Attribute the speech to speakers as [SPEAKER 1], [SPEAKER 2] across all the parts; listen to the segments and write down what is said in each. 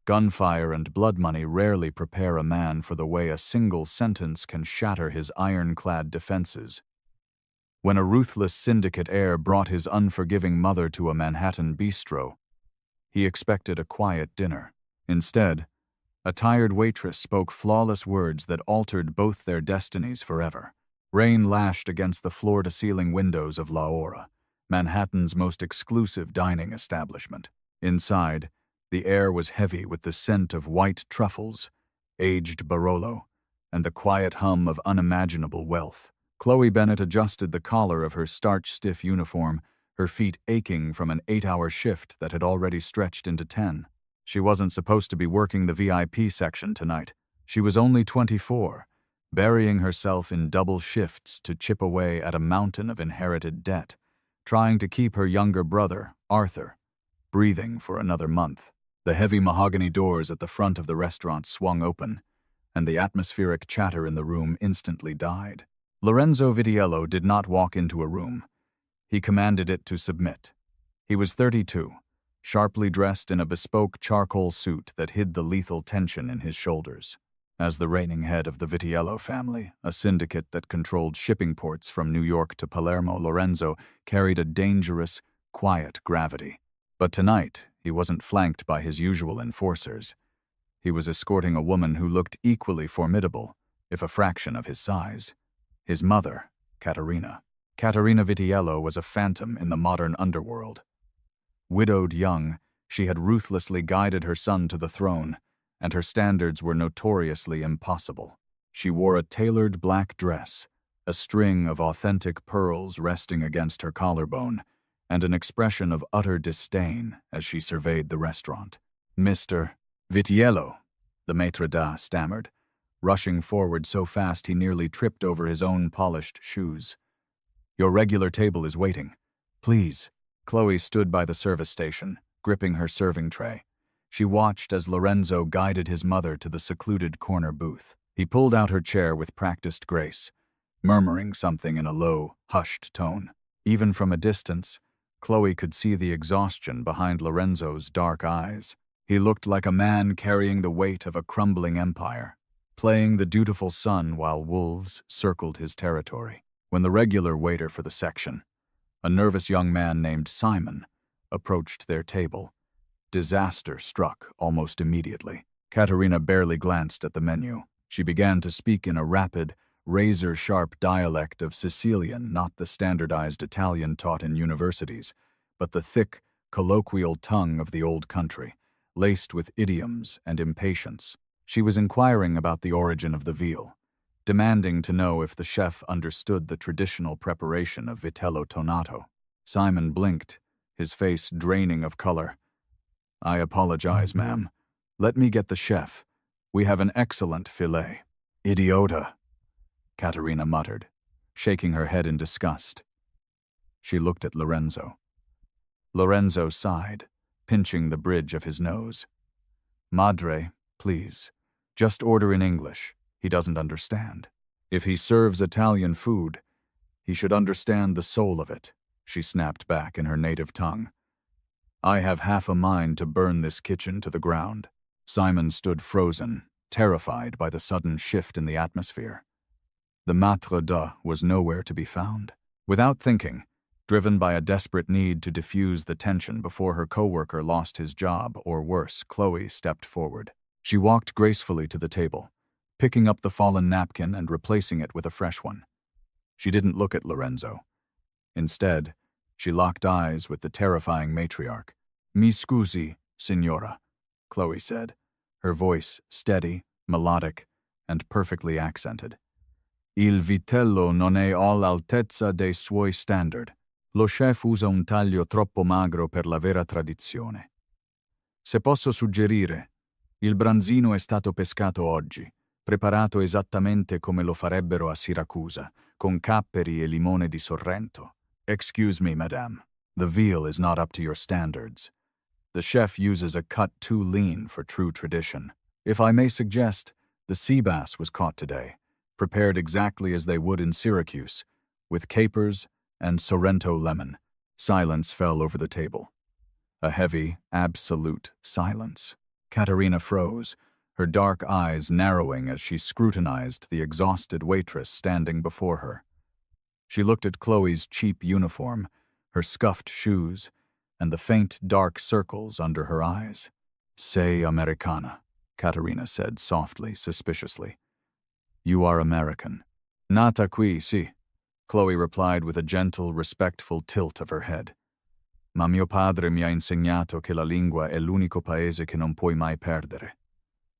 [SPEAKER 1] Gunfire and blood money rarely prepare a man for the way a single sentence can shatter his ironclad defenses. When a ruthless syndicate heir brought his unforgiving mother to a Manhattan bistro, he expected a quiet dinner. Instead, a tired waitress spoke flawless words that altered both their destinies forever. Rain lashed against the floor-to-ceiling windows of La Hora, Manhattan's most exclusive dining establishment. Inside, the air was heavy with the scent of white truffles, aged Barolo, and the quiet hum of unimaginable wealth. Chloe Bennett adjusted the collar of her starch-stiff uniform, her feet aching from an 8-hour shift that had already stretched into 10. She wasn't supposed to be working the VIP section tonight. She was only 24, burying herself in double shifts to chip away at a mountain of inherited debt, trying to keep her younger brother, Arthur, breathing for another month. The heavy mahogany doors at the front of the restaurant swung open, and the atmospheric chatter in the room instantly died. Lorenzo Vitiello did not walk into a room. He commanded it to submit. He was 32, sharply dressed in a bespoke charcoal suit that hid the lethal tension in his shoulders. As the reigning head of the Vitiello family, a syndicate that controlled shipping ports from New York to Palermo, Lorenzo carried a dangerous, quiet gravity. But tonight, he wasn't flanked by his usual enforcers. He was escorting a woman who looked equally formidable, if a fraction of his size. His mother, Caterina. Caterina Vitiello was a phantom in the modern underworld. Widowed young, she had ruthlessly guided her son to the throne, and her standards were notoriously impossible. She wore a tailored black dress, a string of authentic pearls resting against her collarbone, and an expression of utter disdain as she surveyed the restaurant. "Mr. Vitiello," the maître d' stammered, rushing forward so fast he nearly tripped over his own polished shoes. "Your regular table is waiting. Please." Chloe stood by the service station, gripping her serving tray. She watched as Lorenzo guided his mother to the secluded corner booth. He pulled out her chair with practiced grace, murmuring something in a low, hushed tone. Even from a distance, Chloe could see the exhaustion behind Lorenzo's dark eyes. He looked like a man carrying the weight of a crumbling empire, playing the dutiful son while wolves circled his territory. When the regular waiter for the section, a nervous young man named Simon, approached their table, disaster struck almost immediately. Caterina barely glanced at the menu. She began to speak in a rapid, razor-sharp dialect of Sicilian, not the standardized Italian taught in universities, but the thick, colloquial tongue of the old country, laced with idioms and impatience. She was inquiring about the origin of the veal, demanding to know if the chef understood the traditional preparation of vitello tonato. Simon blinked, his face draining of color. "I apologize, ma'am. Let me get the chef. We have an excellent filet." "Idiota," Caterina muttered, shaking her head in disgust. She looked at Lorenzo. Lorenzo sighed, pinching the bridge of his nose. "Madre, please, just order in English. He doesn't understand. If he serves Italian food, he should understand the soul of it," she snapped back in her native tongue. "I have half a mind to burn this kitchen to the ground." Simon stood frozen, terrified by the sudden shift in the atmosphere. The maître d' was nowhere to be found. Without thinking, driven by a desperate need to diffuse the tension before her coworker lost his job or worse, Chloe stepped forward. She walked gracefully to the table, picking up the fallen napkin and replacing it with a fresh one. She didn't look at Lorenzo. Instead, she locked eyes with the terrifying matriarch. "Mi scusi, signora," Chloe said, her voice steady, melodic, and perfectly accented. "Il vitello non è all'altezza dei suoi standard. Lo chef usa un taglio troppo magro per la vera tradizione. Se posso suggerire, il branzino è stato pescato oggi, preparato esattamente come lo farebbero a Siracusa, con capperi e limone di Sorrento. Excuse me, madame. The veal is not up to your standards. The chef uses a cut too lean for true tradition. If I may suggest, the sea bass was caught today, prepared exactly as they would in Syracuse, with capers and Sorrento lemon." Silence fell over the table. A heavy, absolute silence. Katerina froze, her dark eyes narrowing as she scrutinized the exhausted waitress standing before her. She looked at Chloe's cheap uniform, her scuffed shoes, and the faint dark circles under her eyes. "Sei Americana," Katerina said softly, suspiciously. "You are American." "Nata qui, si," Chloe replied with a gentle, respectful tilt of her head. "Ma mio padre mi ha insegnato che la lingua è l'unico paese che non puoi mai perdere."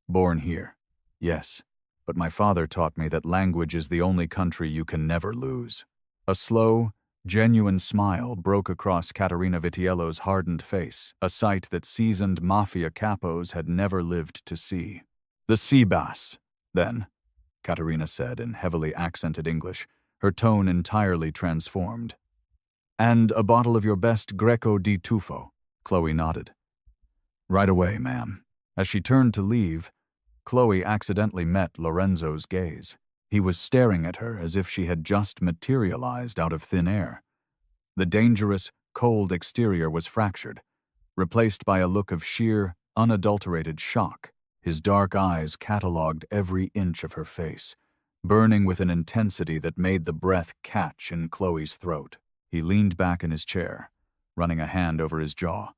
[SPEAKER 1] "Born here, yes, but my father taught me that language is the only country you can never lose." A slow, genuine smile broke across Caterina Vitiello's hardened face, a sight that seasoned mafia capos had never lived to see. "The sea bass, then," Caterina said in heavily accented English, her tone entirely transformed. "And a bottle of your best Greco di Tufo," Chloe nodded. "Right away, ma'am." As she turned to leave, Chloe accidentally met Lorenzo's gaze. He was staring at her as if she had just materialized out of thin air. The dangerous, cold exterior was fractured, replaced by a look of sheer, unadulterated shock. His dark eyes catalogued every inch of her face, burning with an intensity that made the breath catch in Chloe's throat. He leaned back in his chair, running a hand over his jaw,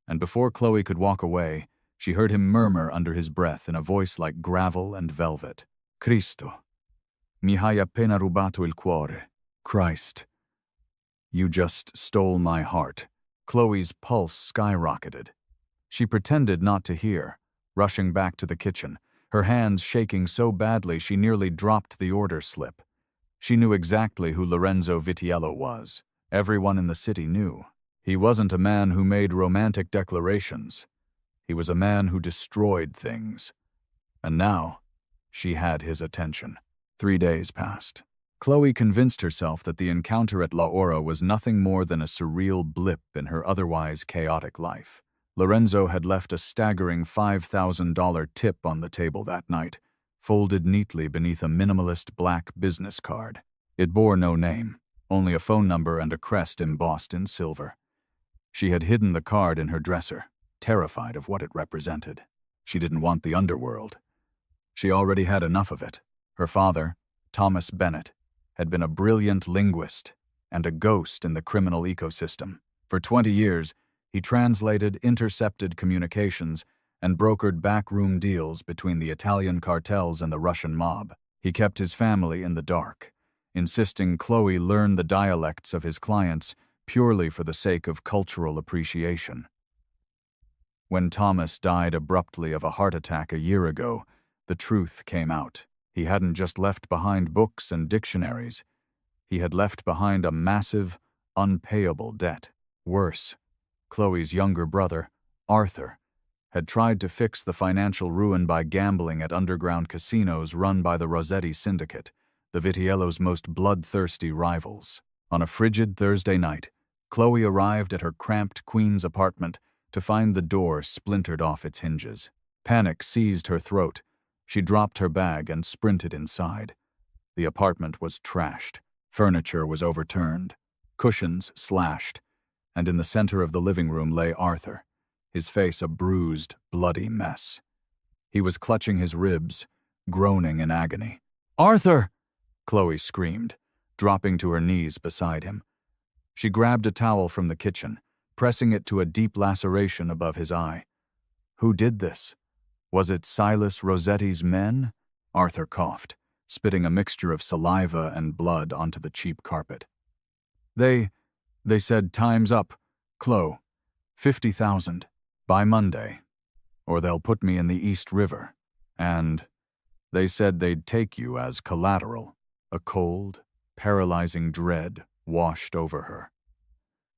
[SPEAKER 1] and before Chloe could walk away, she heard him murmur under his breath in a voice like gravel and velvet. "Cristo, mi hai appena rubato il cuore." Christ, you just stole my heart. Chloe's pulse skyrocketed. She pretended not to hear, rushing back to the kitchen, her hands shaking so badly she nearly dropped the order slip. She knew exactly who Lorenzo Vitiello was. Everyone in the city knew. He wasn't a man who made romantic declarations. He was a man who destroyed things. And now, she had his attention. 3 days passed. Chloe convinced herself that the encounter at La Ora was nothing more than a surreal blip in her otherwise chaotic life. Lorenzo had left a staggering $5,000 tip on the table that night, folded neatly beneath a minimalist black business card. It bore no name, only a phone number and a crest embossed in silver. She had hidden the card in her dresser, terrified of what it represented. She didn't want the underworld. She already had enough of it. Her father, Thomas Bennett, had been a brilliant linguist and a ghost in the criminal ecosystem. For 20 years, he translated intercepted communications and brokered backroom deals between the Italian cartels and the Russian mob. He kept his family in the dark, insisting Chloe learn the dialects of his clients purely for the sake of cultural appreciation. When Thomas died abruptly of a heart attack a year ago, the truth came out. He hadn't just left behind books and dictionaries. He had left behind a massive, unpayable debt. Worse, Chloe's younger brother, Arthur, had tried to fix the financial ruin by gambling at underground casinos run by the Rossetti Syndicate, the Vitiello's most bloodthirsty rivals. On a frigid Thursday night, Chloe arrived at her cramped Queens apartment to find the door splintered off its hinges. Panic seized her throat. She dropped her bag and sprinted inside. The apartment was trashed. Furniture was overturned, cushions slashed, and in the center of the living room lay Arthur, his face a bruised, bloody mess. He was clutching his ribs, groaning in agony. "Arthur!" Chloe screamed, dropping to her knees beside him. She grabbed a towel from the kitchen, pressing it to a deep laceration above his eye. Who did this? Was it Silas Rossetti's men? Arthur coughed, spitting a mixture of saliva and blood onto the cheap carpet. They said time's up, Chloe. 50,000 by Monday, or they'll put me in the East River. And they said they'd take you as collateral. A cold, paralyzing dread washed over her.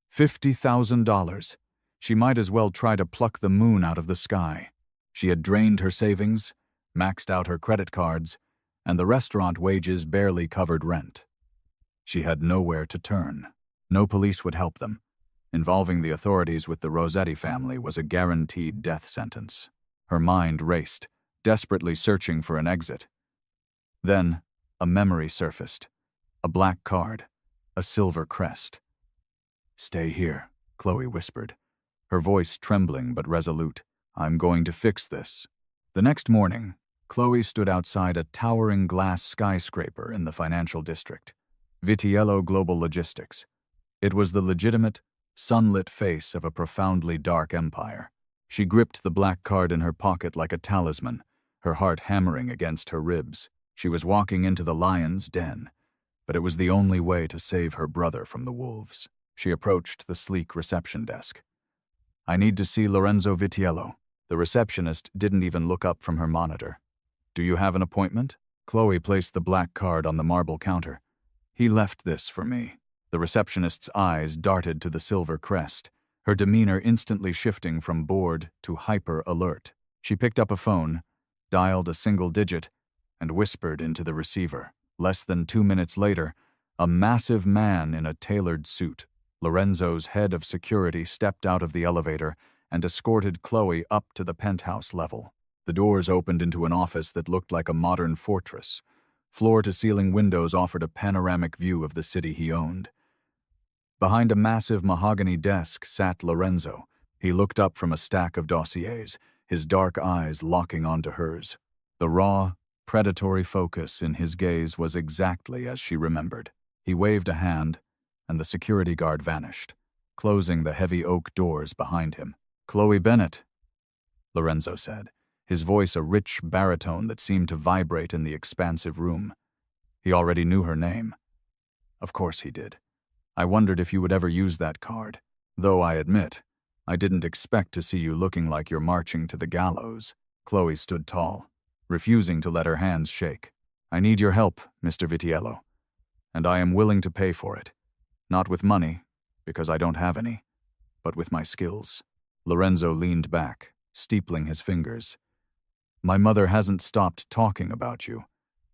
[SPEAKER 1] $50,000. She might as well try to pluck the moon out of the sky. She had drained her savings, maxed out her credit cards, and the restaurant wages barely covered rent. She had nowhere to turn. No police would help them. Involving the authorities with the Rossetti family was a guaranteed death sentence. Her mind raced, desperately searching for an exit. Then, a memory surfaced. A black card, a silver crest. "Stay here," Chloe whispered, her voice trembling but resolute. I'm going to fix this. The next morning, Chloe stood outside a towering glass skyscraper in the financial district, Vitiello Global Logistics. It was the legitimate, sunlit face of a profoundly dark empire. She gripped the black card in her pocket like a talisman, her heart hammering against her ribs. She was walking into the lion's den, but it was the only way to save her brother from the wolves. She approached the sleek reception desk. I need to see Lorenzo Vitiello. The receptionist didn't even look up from her monitor. Do you have an appointment? Chloe placed the black card on the marble counter. He left this for me. The receptionist's eyes darted to the silver crest, her demeanor instantly shifting from bored to hyper-alert. She picked up a phone, dialed a single digit, and whispered into the receiver. Less than 2 minutes later, a massive man in a tailored suit, Lorenzo's head of security, stepped out of the elevator and escorted Chloe up to the penthouse level. The doors opened into an office that looked like a modern fortress. Floor-to-ceiling windows offered a panoramic view of the city he owned. Behind a massive mahogany desk sat Lorenzo. He looked up from a stack of dossiers, his dark eyes locking onto hers. The raw, predatory focus in his gaze was exactly as she remembered. He waved a hand, and the security guard vanished, closing the heavy oak doors behind him. "Chloe Bennett," Lorenzo said, his voice a rich baritone that seemed to vibrate in the expansive room. He already knew her name. Of course he did. I wondered if you would ever use that card, though I admit, I didn't expect to see you looking like you're marching to the gallows. Chloe stood tall, refusing to let her hands shake. I need your help, Mr. Vitiello, and I am willing to pay for it. Not with money, because I don't have any, but with my skills. Lorenzo leaned back, steepling his fingers. My mother hasn't stopped talking about you.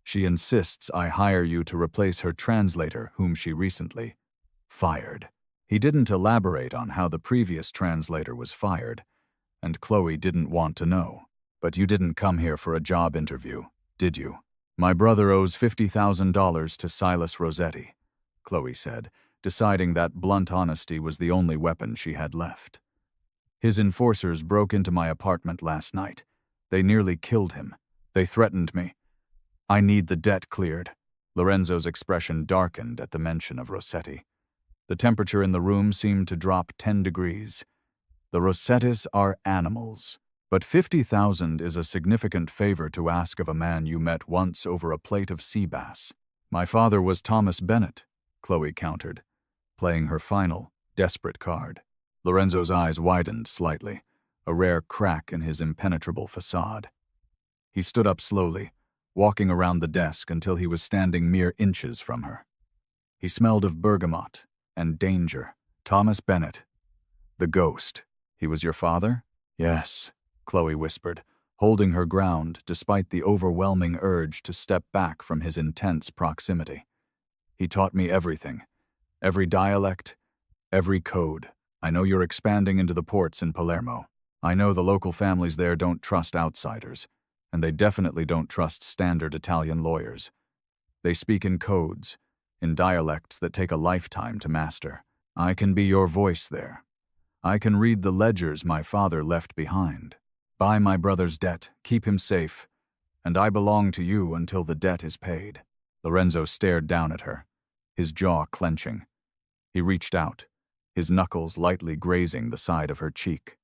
[SPEAKER 1] She insists I hire you to replace her translator, whom she recently fired. He didn't elaborate on how the previous translator was fired, and Chloe didn't want to know. But you didn't come here for a job interview, did you? My brother owes $50,000 to Silas Rossetti, Chloe said, deciding that blunt honesty was the only weapon she had left. His enforcers broke into my apartment last night. They nearly killed him. They threatened me. I need the debt cleared. Lorenzo's expression darkened at the mention of Rossetti. The temperature in the room seemed to drop 10 degrees. The Rossettis are animals, but 50,000 is a significant favor to ask of a man you met once over a plate of sea bass. My father was Thomas Bennett, Chloe countered, playing her final, desperate card. Lorenzo's eyes widened slightly, a rare crack in his impenetrable facade. He stood up slowly, walking around the desk until he was standing mere inches from her. He smelled of bergamot and danger. Thomas Bennett, the ghost. He was your father? Yes, Chloe whispered, holding her ground despite the overwhelming urge to step back from his intense proximity. He taught me everything, every dialect, every code. I know you're expanding into the ports in Palermo. I know the local families there don't trust outsiders, and they definitely don't trust standard Italian lawyers. They speak in codes, in dialects that take a lifetime to master. I can be your voice there. I can read the ledgers my father left behind. Buy my brother's debt, keep him safe, and I belong to you until the debt is paid. Lorenzo stared down at her, his jaw clenching. He reached out, his knuckles lightly grazing the side of her cheek.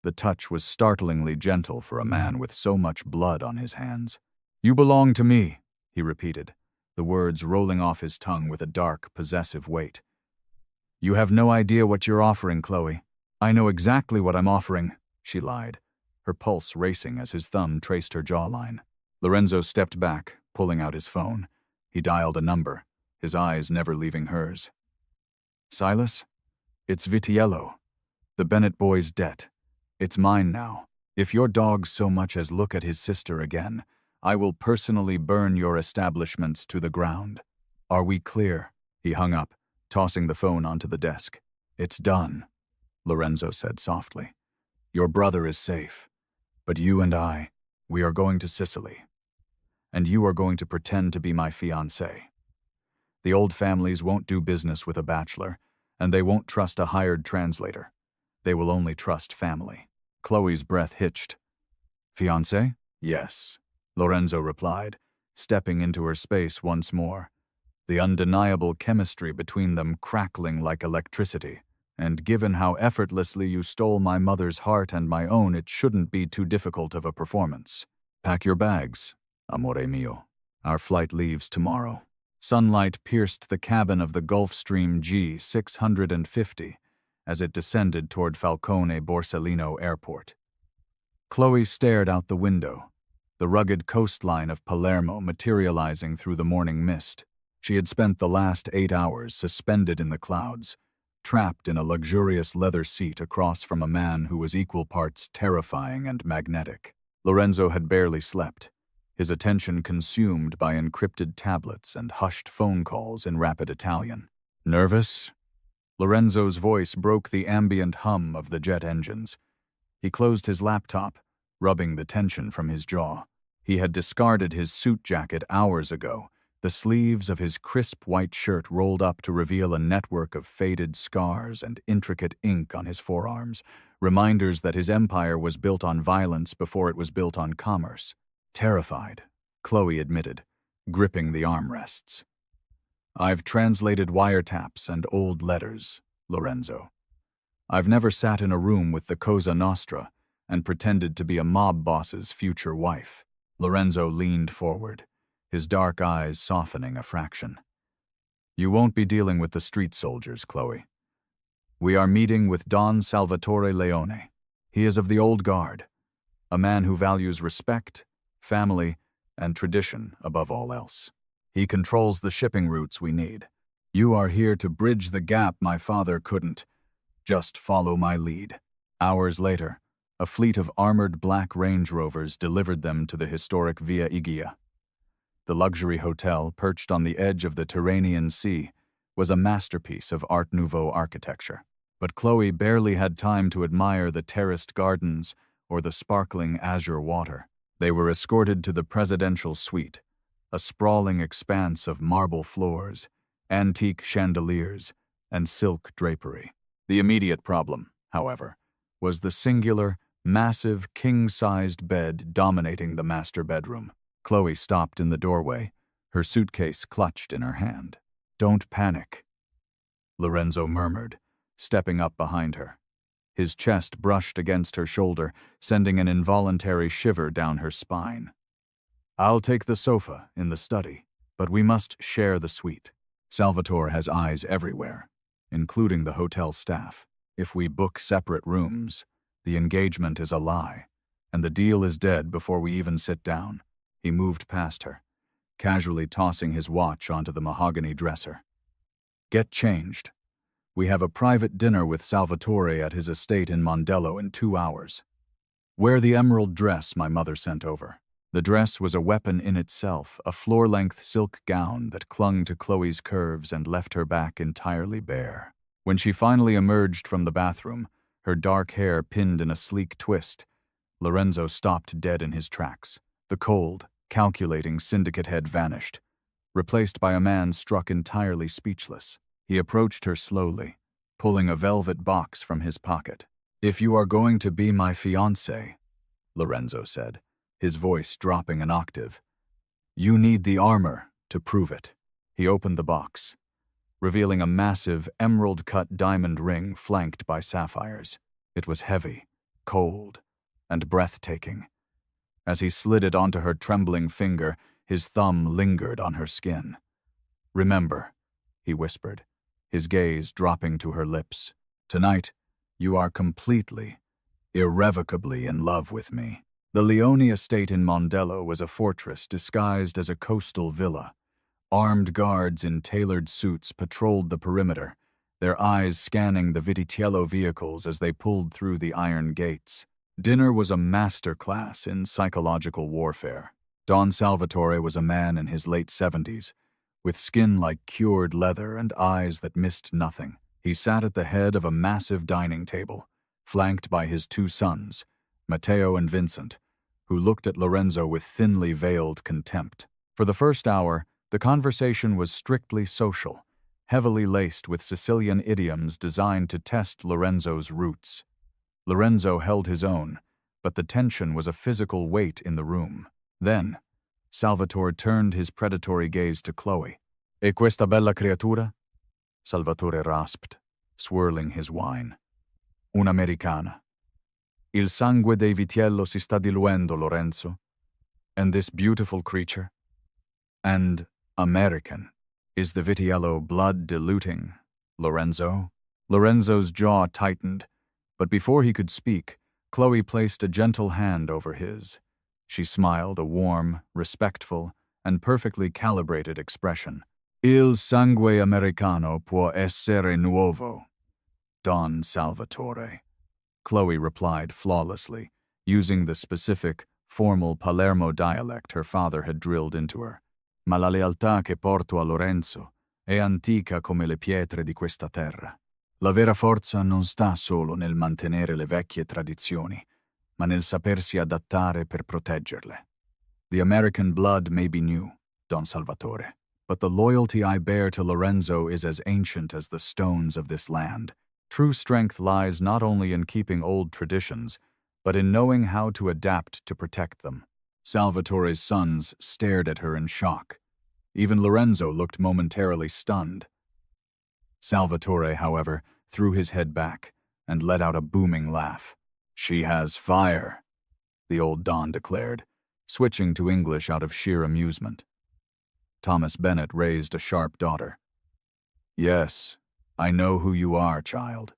[SPEAKER 1] The touch was startlingly gentle for a man with so much blood on his hands. You belong to me, he repeated, the words rolling off his tongue with a dark, possessive weight. You have no idea what you're offering, Chloe. I know exactly what I'm offering, she lied, her pulse racing as his thumb traced her jawline. Lorenzo stepped back, pulling out his phone. He dialed a number, his eyes never leaving hers. Silas? It's Vitiello. The Bennett boy's debt. It's mine now. If your dog so much as look at his sister again, I will personally burn your establishments to the ground. Are we clear? He hung up, tossing the phone onto the desk. It's done, Lorenzo said softly. Your brother is safe, but you and I, we are going to Sicily. And you are going to pretend to be my fiancé. The old families won't do business with a bachelor, and they won't trust a hired translator. They will only trust family. Chloe's breath hitched. Fiancé? Yes, Lorenzo replied, stepping into her space once more, the undeniable chemistry between them crackling like electricity. And given how effortlessly you stole my mother's heart and my own, it shouldn't be too difficult of a performance. Pack your bags, amore mio. Our flight leaves tomorrow. Sunlight pierced the cabin of the Gulfstream G650 as it descended toward Falcone Borsellino Airport. Chloe stared out the window, the rugged coastline of Palermo materializing through the morning mist. She had spent the last 8 hours suspended in the clouds, trapped in a luxurious leather seat across from a man who was equal parts terrifying and magnetic. Lorenzo had barely slept, his attention consumed by encrypted tablets and hushed phone calls in rapid Italian. Nervous? Lorenzo's voice broke the ambient hum of the jet engines. He closed his laptop, rubbing the tension from his jaw. He had discarded his suit jacket hours ago, the sleeves of his crisp white shirt rolled up to reveal a network of faded scars and intricate ink on his forearms, reminders that his empire was built on violence before it was built on commerce. Terrified, Chloe admitted, gripping the armrests. I've translated wiretaps and old letters, Lorenzo. I've never sat in a room with the Cosa Nostra and pretended to be a mob boss's future wife. Lorenzo leaned forward, his dark eyes softening a fraction. You won't be dealing with the street soldiers, Chloe. We are meeting with Don Salvatore Leone. He is of the old guard, a man who values respect, family, and tradition above all else. He controls the shipping routes we need. You are here to bridge the gap my father couldn't. Just follow my lead. Hours later, a fleet of armored black Range Rovers delivered them to the historic Via Igia. The luxury hotel, perched on the edge of the Tyrrhenian Sea, was a masterpiece of Art Nouveau architecture. But Chloe barely had time to admire the terraced gardens or the sparkling azure water. They were escorted to the presidential suite, a sprawling expanse of marble floors, antique chandeliers, and silk drapery. The immediate problem, however, was the singular, massive, king-sized bed dominating the master bedroom. Chloe stopped in the doorway, her suitcase clutched in her hand. Don't panic, Lorenzo murmured, stepping up behind her. His chest brushed against her shoulder, sending an involuntary shiver down her spine. I'll take the sofa in the study, but we must share the suite. Salvatore has eyes everywhere, including the hotel staff. If we book separate rooms, the engagement is a lie, and the deal is dead before we even sit down. He moved past her, casually tossing his watch onto the mahogany dresser. Get changed. We have a private dinner with Salvatore at his estate in Mondello in 2 hours. Wear the emerald dress my mother sent over. The dress was a weapon in itself, a floor-length silk gown that clung to Chloe's curves and left her back entirely bare. When she finally emerged from the bathroom, her dark hair pinned in a sleek twist, Lorenzo stopped dead in his tracks. The cold, calculating syndicate head vanished, replaced by a man struck entirely speechless. He approached her slowly, pulling a velvet box from his pocket. If you are going to be my fiancé, Lorenzo said, his voice dropping an octave, you need the armor to prove it. He opened the box, revealing a massive emerald-cut diamond ring flanked by sapphires. It was heavy, cold, and breathtaking. As he slid it onto her trembling finger, his thumb lingered on her skin. Remember, he whispered, his gaze dropping to her lips. Tonight, you are completely, irrevocably in love with me. The Leone estate in Mondello was a fortress disguised as a coastal villa. Armed guards in tailored suits patrolled the perimeter, their eyes scanning the Vititiello vehicles as they pulled through the iron gates. Dinner was a master class in psychological warfare. Don Salvatore was a man in his late 70s, with skin like cured leather and eyes that missed nothing. He sat at the head of a massive dining table, flanked by his 2 sons, Matteo and Vincent, who looked at Lorenzo with thinly veiled contempt. For the first hour, the conversation was strictly social, heavily laced with Sicilian idioms designed to test Lorenzo's roots. Lorenzo held his own, but the tension was a physical weight in the room. Then, Salvatore turned his predatory gaze to Chloe. "E questa bella creatura?" Salvatore rasped, swirling his wine. "Un'americana. Il sangue dei vitiello si sta diluendo, Lorenzo. And this beautiful creature? And American. Is the vitiello blood diluting, Lorenzo?" Lorenzo's jaw tightened, but before he could speak, Chloe placed a gentle hand over his. She smiled a warm, respectful, and perfectly calibrated expression. "Il sangue americano può essere nuovo, Don Salvatore," Chloe replied flawlessly, using the specific, formal Palermo dialect her father had drilled into her. "Ma la lealtà che porto a Lorenzo è antica come le pietre di questa terra. La vera forza non sta solo nel mantenere le vecchie tradizioni, ma nel sapersi adattare per proteggerle. The American blood may be new, Don Salvatore, but the loyalty I bear to Lorenzo is as ancient as the stones of this land. True strength lies not only in keeping old traditions, but in knowing how to adapt to protect them." Salvatore's sons stared at her in shock. Even Lorenzo looked momentarily stunned. Salvatore, however, threw his head back and let out a booming laugh. "She has fire," the old Don declared, switching to English out of sheer amusement. Thomas Bennett raised a sharp daughter. "Yes, I know who you are, child.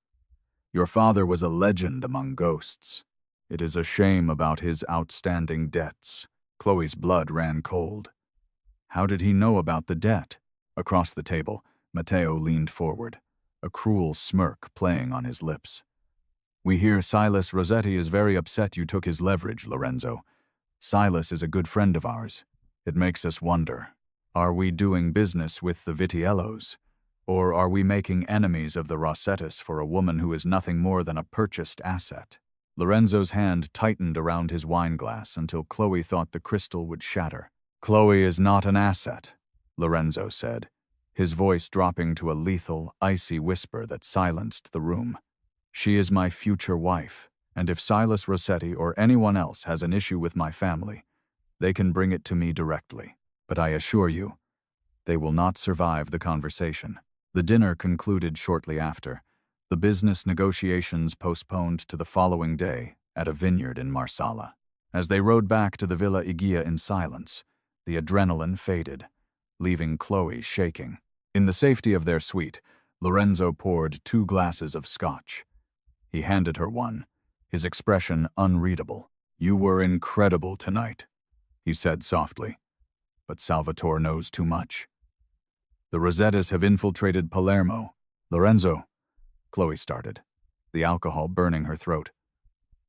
[SPEAKER 1] Your father was a legend among ghosts. It is a shame about his outstanding debts." Chloe's blood ran cold. How did he know about the debt? Across the table, Matteo leaned forward, a cruel smirk playing on his lips. "We hear Silas Rossetti is very upset you took his leverage, Lorenzo. Silas is a good friend of ours. It makes us wonder, are we doing business with the Vitiellos? Or are we making enemies of the Rossettis for a woman who is nothing more than a purchased asset?" Lorenzo's hand tightened around his wineglass until Chloe thought the crystal would shatter. "Chloe is not an asset," Lorenzo said, his voice dropping to a lethal, icy whisper that silenced the room. "She is my future wife, and if Silas Rossetti or anyone else has an issue with my family, they can bring it to me directly. But I assure you, they will not survive the conversation." The dinner concluded shortly after, the business negotiations postponed to the following day at a vineyard in Marsala. As they rode back to the Villa Igia in silence, the adrenaline faded, leaving Chloe shaking. In the safety of their suite, Lorenzo poured 2 glasses of scotch. He handed her one, his expression unreadable. "You were incredible tonight," he said softly. "But Salvatore knows too much. The Rossettis have infiltrated Palermo." "Lorenzo," Chloe started, the alcohol burning her throat.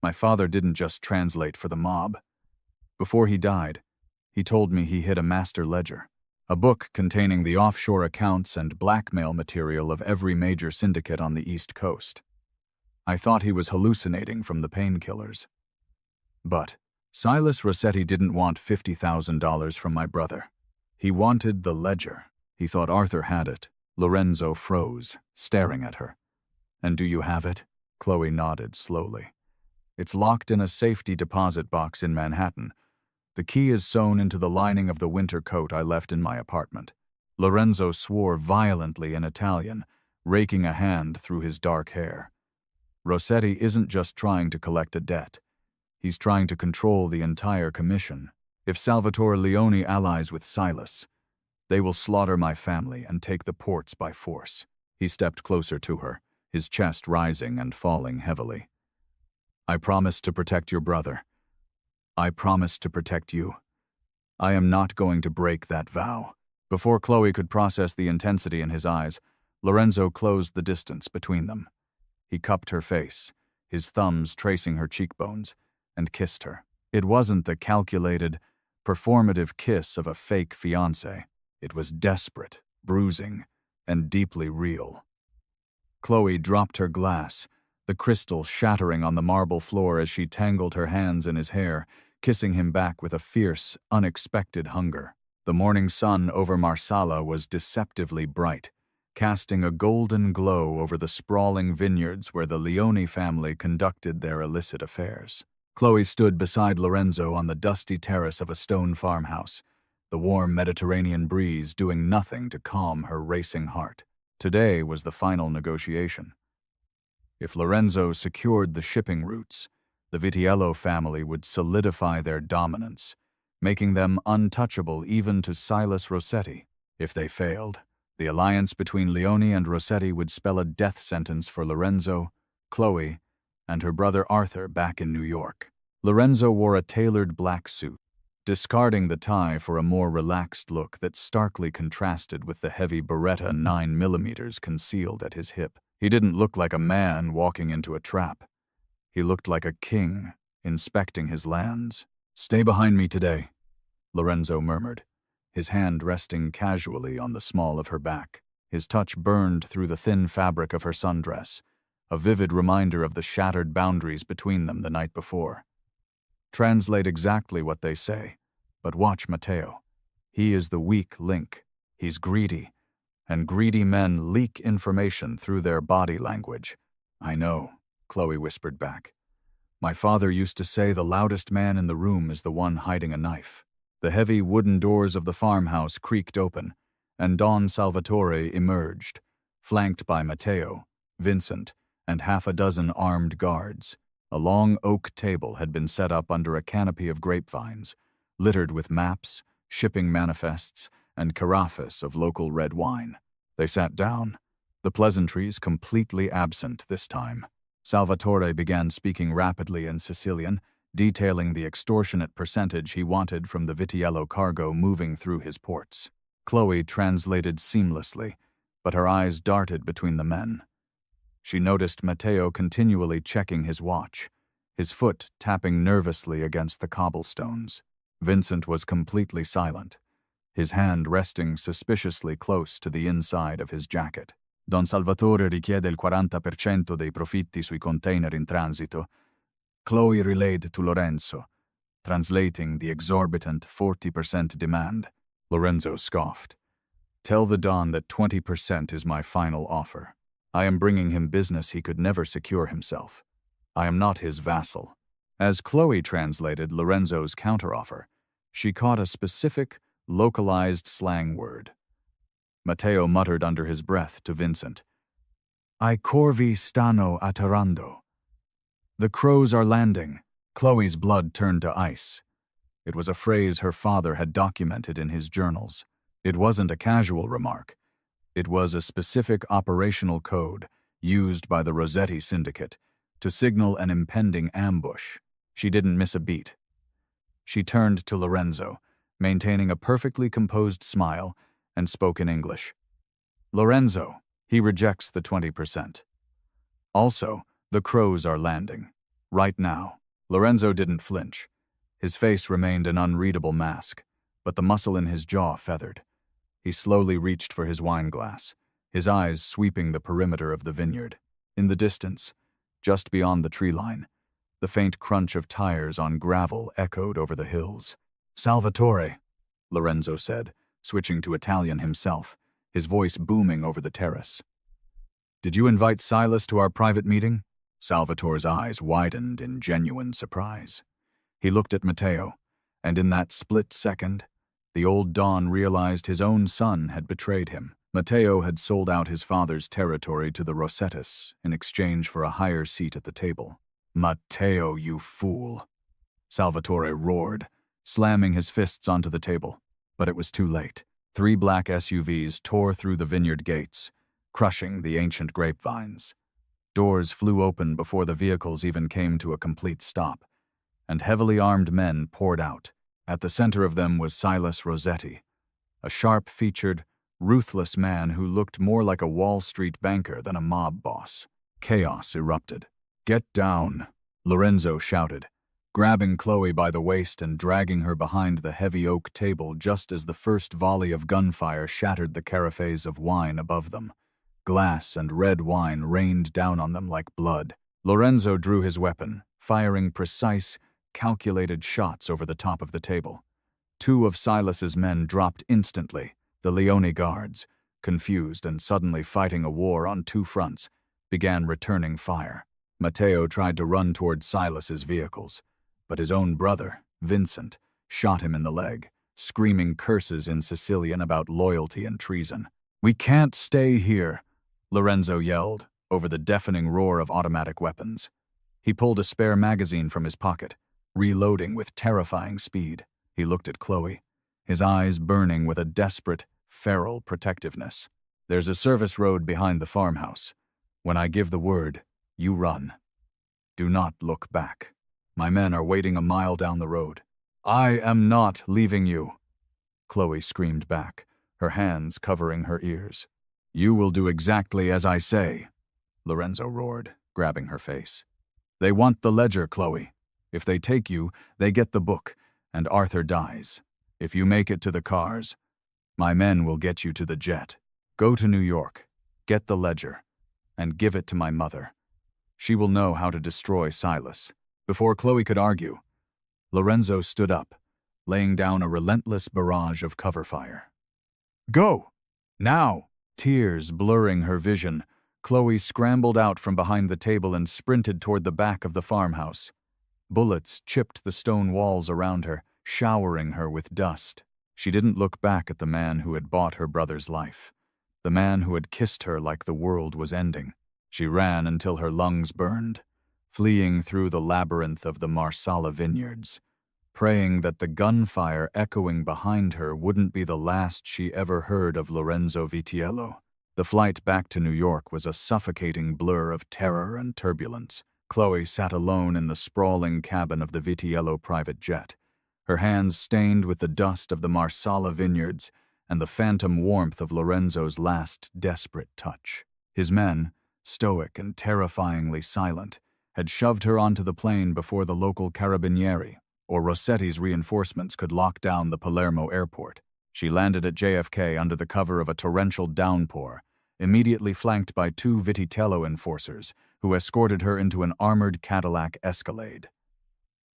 [SPEAKER 1] "My father didn't just translate for the mob. Before he died, he told me he hid a master ledger, a book containing the offshore accounts and blackmail material of every major syndicate on the East Coast. I thought he was hallucinating from the painkillers. But Silas Rossetti didn't want $50,000 from my brother. He wanted the ledger. He thought Arthur had it." Lorenzo froze, staring at her. "And do you have it?" Chloe nodded slowly. "It's locked in a safety deposit box in Manhattan. The key is sewn into the lining of the winter coat I left in my apartment." Lorenzo swore violently in Italian, raking a hand through his dark hair. "Rossetti isn't just trying to collect a debt. He's trying to control the entire commission. If Salvatore Leone allies with Silas, they will slaughter my family and take the ports by force." He stepped closer to her, his chest rising and falling heavily. "I promise to protect your brother. I promise to protect you. I am not going to break that vow." Before Chloe could process the intensity in his eyes, Lorenzo closed the distance between them. He cupped her face, his thumbs tracing her cheekbones, and kissed her. It wasn't the calculated, performative kiss of a fake fiancé. It was desperate, bruising, and deeply real. Chloe dropped her glass, the crystal shattering on the marble floor as she tangled her hands in his hair, kissing him back with a fierce, unexpected hunger. The morning sun over Marsala was deceptively bright, casting a golden glow over the sprawling vineyards where the Leone family conducted their illicit affairs. Chloe stood beside Lorenzo on the dusty terrace of a stone farmhouse, the warm Mediterranean breeze doing nothing to calm her racing heart. Today was the final negotiation. If Lorenzo secured the shipping routes, the Vitiello family would solidify their dominance, making them untouchable even to Silas Rossetti. If they failed, the alliance between Leone and Rossetti would spell a death sentence for Lorenzo, Chloe, and her brother Arthur back in New York. Lorenzo wore a tailored black suit, discarding the tie for a more relaxed look that starkly contrasted with the heavy Beretta 9mm concealed at his hip. He didn't look like a man walking into a trap. He looked like a king inspecting his lands. "Stay behind me today," Lorenzo murmured, his hand resting casually on the small of her back. His touch burned through the thin fabric of her sundress, a vivid reminder of the shattered boundaries between them the night before. Translate exactly what they say, but watch Matteo. He is the weak link. He's greedy, and greedy men leak information through their body language. "I know," Chloe whispered back. "My father used to say the loudest man in the room is the one hiding a knife." The heavy wooden doors of the farmhouse creaked open, and Don Salvatore emerged, flanked by Matteo, Vincent, and half a dozen armed guards. A long oak table had been set up under a canopy of grapevines, littered with maps, shipping manifests, and carafes of local red wine. They sat down, the pleasantries completely absent this time. Salvatore began speaking rapidly in Sicilian, detailing the extortionate percentage he wanted from the Vitiello cargo moving through his ports. Chloe translated seamlessly, but her eyes darted between the men. She noticed Matteo continually checking his watch, his foot tapping nervously against the cobblestones. Vincent was completely silent, his hand resting suspiciously close to the inside of his jacket. "Don Salvatore richiede il 40% dei profitti sui container in transito," Chloe relayed to Lorenzo, translating the exorbitant 40% demand. Lorenzo scoffed. "Tell the Don that 20% is my final offer. I am bringing him business he could never secure himself. I am not his vassal." As Chloe translated Lorenzo's counteroffer, she caught a specific, localized slang word. Matteo muttered under his breath to Vincent, "I corvi stanno atterrando." "The crows are landing." Chloe's blood turned to ice. It was a phrase her father had documented in his journals. It wasn't a casual remark. It was a specific operational code used by the Rossetti syndicate to signal an impending ambush. She didn't miss a beat. She turned to Lorenzo, maintaining a perfectly composed smile, and spoke in English. "Lorenzo, he rejects the 20%. Also, the crows are landing. Right now." Lorenzo didn't flinch. His face remained an unreadable mask, but the muscle in his jaw feathered. He slowly reached for his wine glass, his eyes sweeping the perimeter of the vineyard. In the distance, just beyond the tree line, the faint crunch of tires on gravel echoed over the hills. "Salvatore," Lorenzo said, switching to Italian himself, his voice booming over the terrace. "Did you invite Silas to our private meeting?" Salvatore's eyes widened in genuine surprise. He looked at Matteo, and in that split second, the old Don realized his own son had betrayed him. Matteo had sold out his father's territory to the Rossettis in exchange for a higher seat at the table. "Matteo, you fool!" Salvatore roared, slamming his fists onto the table. But it was too late. 3 black SUVs tore through the vineyard gates, crushing the ancient grapevines. Doors flew open before the vehicles even came to a complete stop, and heavily armed men poured out. At the center of them was Silas Rossetti, a sharp-featured, ruthless man who looked more like a Wall Street banker than a mob boss. Chaos erupted. "Get down," Lorenzo shouted, grabbing Chloe by the waist and dragging her behind the heavy oak table just as the first volley of gunfire shattered the carafes of wine above them. Glass and red wine rained down on them like blood. Lorenzo drew his weapon, firing precise, calculated shots over the top of the table. 2 of Silas's men dropped instantly, the Leone guards, confused and suddenly fighting a war on two fronts, began returning fire. Matteo tried to run toward Silas's vehicles, but his own brother, Vincent, shot him in the leg, screaming curses in Sicilian about loyalty and treason. "We can't stay here," Lorenzo yelled over the deafening roar of automatic weapons. He pulled a spare magazine from his pocket, reloading with terrifying speed. He looked at Chloe, his eyes burning with a desperate, feral protectiveness. "There's a service road behind the farmhouse. When I give the word, you run. Do not look back. My men are waiting a mile down the road." "I am not leaving you," Chloe screamed back, her hands covering her ears. "You will do exactly as I say," Lorenzo roared, grabbing her face. "They want the ledger, Chloe. If they take you, they get the book, and Arthur dies. If you make it to the cars, my men will get you to the jet. Go to New York, get the ledger, and give it to my mother. She will know how to destroy Silas." Before Chloe could argue, Lorenzo stood up, laying down a relentless barrage of cover fire. "Go! Now!" Tears blurring her vision, Chloe scrambled out from behind the table and sprinted toward the back of the farmhouse. Bullets chipped the stone walls around her, showering her with dust. She didn't look back at the man who had bought her brother's life, the man who had kissed her like the world was ending. She ran until her lungs burned, fleeing through the labyrinth of the Marsala vineyards, praying that the gunfire echoing behind her wouldn't be the last she ever heard of Lorenzo Vitiello. The flight back to New York was a suffocating blur of terror and turbulence. Chloe sat alone in the sprawling cabin of the Vitiello private jet, her hands stained with the dust of the Marsala vineyards and the phantom warmth of Lorenzo's last desperate touch. His men, stoic and terrifyingly silent, had shoved her onto the plane before the local carabinieri or Rossetti's reinforcements could lock down the Palermo airport. She landed at JFK under the cover of a torrential downpour, immediately flanked by two Vititello enforcers who escorted her into an armored Cadillac Escalade.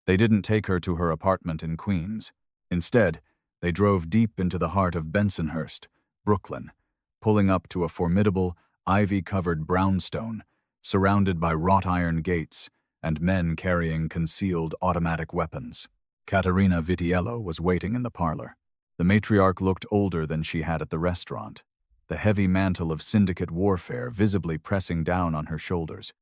[SPEAKER 1] They didn't take her to her apartment in Queens. Instead, they drove deep into the heart of Bensonhurst, Brooklyn, pulling up to a formidable, ivy-covered brownstone surrounded by wrought iron gates and men carrying concealed automatic weapons. Caterina Vitiello was waiting in the parlor. The matriarch looked older than she had at the restaurant, the heavy mantle of syndicate warfare visibly pressing down on her shoulders.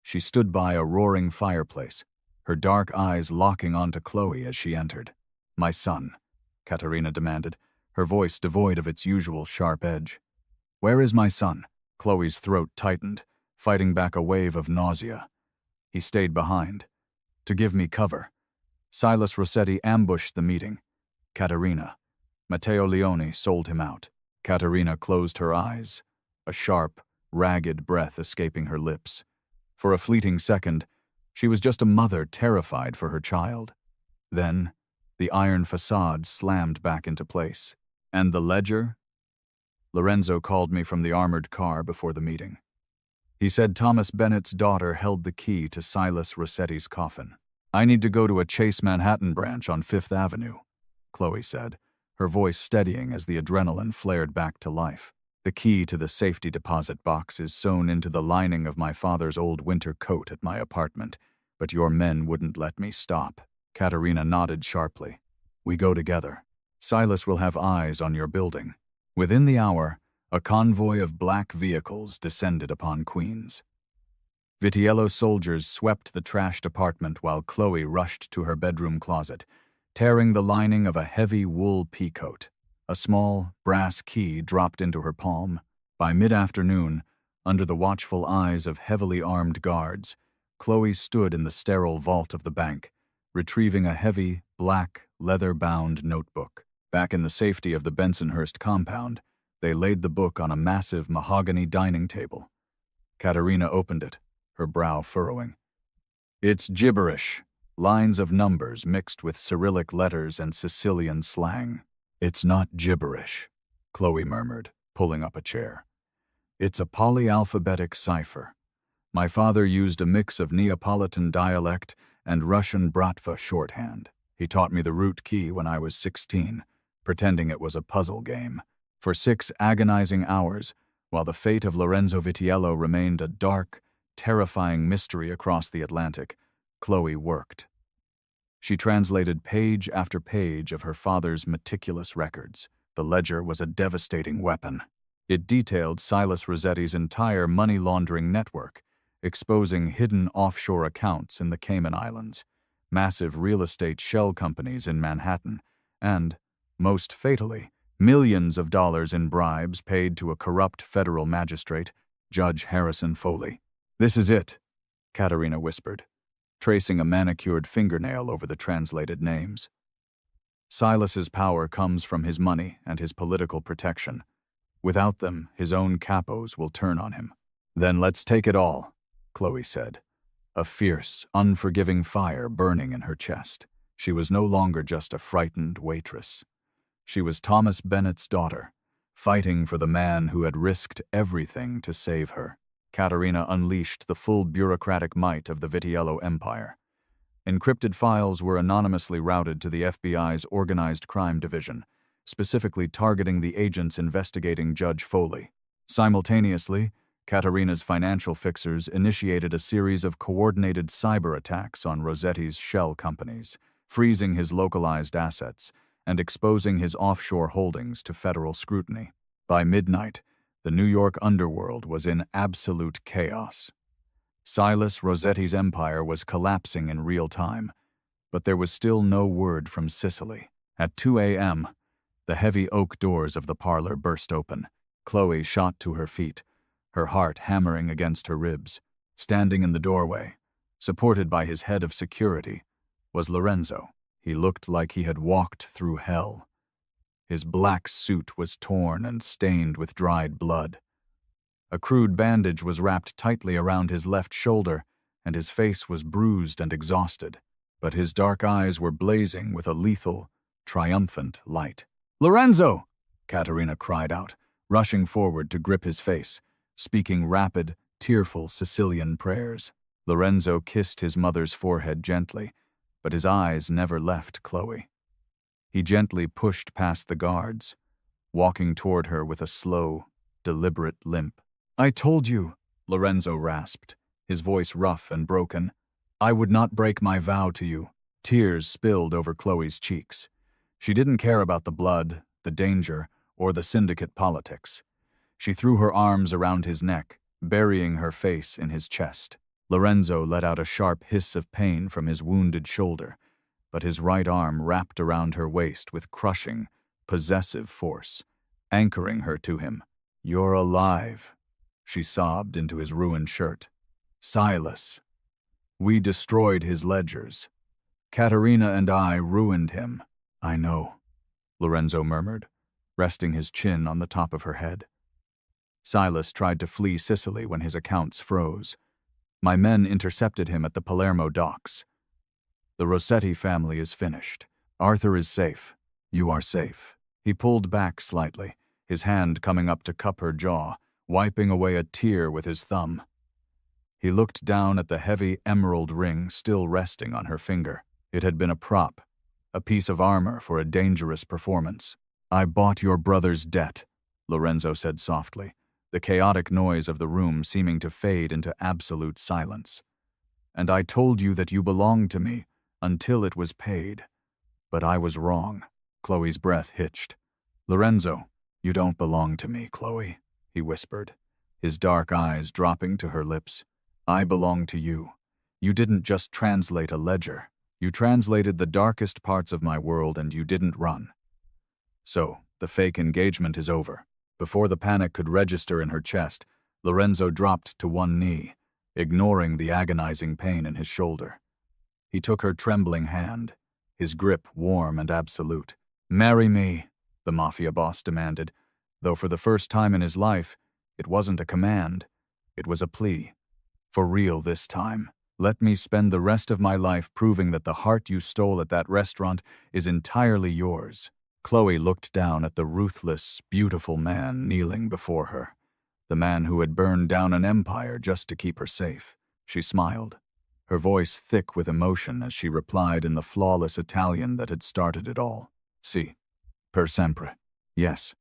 [SPEAKER 1] She stood by a roaring fireplace, her dark eyes locking onto Chloe as she entered. "My son," Caterina demanded, her voice devoid of its usual sharp edge. "Where is my son?" Chloe's throat tightened, fighting back a wave of nausea. "He stayed behind, to give me cover." Silas Rossetti ambushed the meeting. Caterina. Matteo Leone sold him out. Caterina closed her eyes, a sharp, ragged breath escaping her lips. For a fleeting second, she was just a mother terrified for her child. Then, the iron facade slammed back into place. "And the ledger?" Lorenzo called me from the armored car before the meeting. He said Thomas Bennett's daughter held the key to Silas Rossetti's coffin. "I need to go to a Chase Manhattan branch on Fifth Avenue," Chloe said, her voice steadying as the adrenaline flared back to life. "The key to the safety deposit box is sewn into the lining of my father's old winter coat at my apartment, but your men wouldn't let me stop." Caterina nodded sharply. "We go together. Silas will have eyes on your building." Within the hour, a convoy of black vehicles descended upon Queens. Vitiello soldiers swept the trashed apartment while Chloe rushed to her bedroom closet, tearing the lining of a heavy wool peacoat. A small, brass key dropped into her palm. By mid-afternoon, under the watchful eyes of heavily armed guards, Chloe stood in the sterile vault of the bank, retrieving a heavy, black, leather-bound notebook. Back in the safety of the Bensonhurst compound, they laid the book on a massive mahogany dining table. Caterina opened it, her brow furrowing. "It's gibberish, lines of numbers mixed with Cyrillic letters and Sicilian slang." "It's not gibberish," Chloe murmured, pulling up a chair. "It's a polyalphabetic cipher. My father used a mix of Neapolitan dialect and Russian bratva shorthand. He taught me the root key when I was 16, pretending it was a puzzle game. For 6 agonizing hours, while the fate of Lorenzo Vitiello remained a dark, terrifying mystery across the Atlantic, Chloe worked. She translated page after page of her father's meticulous records. The ledger was a devastating weapon. It detailed Silas Rossetti's entire money-laundering network, exposing hidden offshore accounts in the Cayman Islands, massive real estate shell companies in Manhattan, and, most fatally, millions of dollars in bribes paid to a corrupt federal magistrate, Judge Harrison Foley. "This is it," Katerina whispered, tracing a manicured fingernail over the translated names. "Silas's power comes from his money and his political protection. Without them, his own capos will turn on him." "Then let's take it all," Chloe said, a fierce, unforgiving fire burning in her chest. She was no longer just a frightened waitress. She was Thomas Bennett's daughter, fighting for the man who had risked everything to save her. Katerina unleashed the full bureaucratic might of the Vitiello empire. Encrypted files were anonymously routed to the FBI's Organized Crime Division, specifically targeting the agents investigating Judge Foley. Simultaneously, Katerina's financial fixers initiated a series of coordinated cyber attacks on Rossetti's shell companies, freezing his localized assets and exposing his offshore holdings to federal scrutiny. By midnight, the New York underworld was in absolute chaos. Silas Rossetti's empire was collapsing in real time, but there was still no word from Sicily. At 2 a.m., the heavy oak doors of the parlor burst open. Chloe shot to her feet, her heart hammering against her ribs. Standing in the doorway, supported by his head of security, was Lorenzo. He looked like he had walked through hell. His black suit was torn and stained with dried blood. A crude bandage was wrapped tightly around his left shoulder, and his face was bruised and exhausted, but his dark eyes were blazing with a lethal, triumphant light. "Lorenzo!" Katerina cried out, rushing forward to grip his face, speaking rapid, tearful Sicilian prayers. Lorenzo kissed his mother's forehead gently, but his eyes never left Chloe. He gently pushed past the guards, walking toward her with a slow, deliberate limp. "I told you," Lorenzo rasped, his voice rough and broken, "I would not break my vow to you." Tears spilled over Chloe's cheeks. She didn't care about the blood, the danger, or the syndicate politics. She threw her arms around his neck, burying her face in his chest. Lorenzo let out a sharp hiss of pain from his wounded shoulder, but his right arm wrapped around her waist with crushing, possessive force, anchoring her to him. "You're alive," she sobbed into his ruined shirt. "Silas. We destroyed his ledgers. Katerina and I ruined him." "I know," Lorenzo murmured, resting his chin on the top of her head. "Silas tried to flee Sicily when his accounts froze. My men intercepted him at the Palermo docks. The Rossetti family is finished. Arthur is safe. You are safe." He pulled back slightly, his hand coming up to cup her jaw, wiping away a tear with his thumb. He looked down at the heavy emerald ring still resting on her finger. It had been a prop, a piece of armor for a dangerous performance. "I bought your brother's debt," Lorenzo said softly, the chaotic noise of the room seeming to fade into absolute silence. "And I told you that you belonged to me until it was paid. But I was wrong." Chloe's breath hitched. "Lorenzo, you don't belong to me, Chloe," he whispered, his dark eyes dropping to her lips. "I belong to you. You didn't just translate a ledger. You translated the darkest parts of my world and you didn't run. So, the fake engagement is over." Before the panic could register in her chest, Lorenzo dropped to one knee, ignoring the agonizing pain in his shoulder. He took her trembling hand, his grip warm and absolute. "Marry me," the mafia boss demanded, though for the first time in his life, it wasn't a command, it was a plea. "For real this time. Let me spend the rest of my life proving that the heart you stole at that restaurant is entirely yours." Chloe looked down at the ruthless, beautiful man kneeling before her, the man who had burned down an empire just to keep her safe. She smiled, her voice thick with emotion as she replied in the flawless Italian that had started it all. "Si, per sempre." Yes.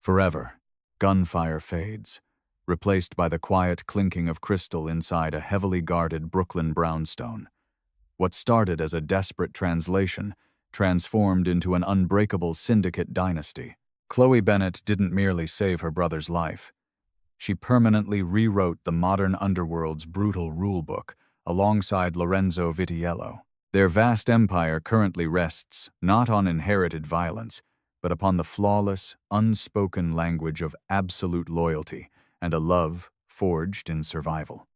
[SPEAKER 1] Forever, gunfire fades, replaced by the quiet clinking of crystal inside a heavily guarded Brooklyn brownstone. What started as a desperate translation transformed into an unbreakable syndicate dynasty. Chloe Bennett didn't merely save her brother's life. She permanently rewrote the modern underworld's brutal rulebook alongside Lorenzo Vitiello. Their vast empire currently rests not on inherited violence, but upon the flawless, unspoken language of absolute loyalty and a love forged in survival.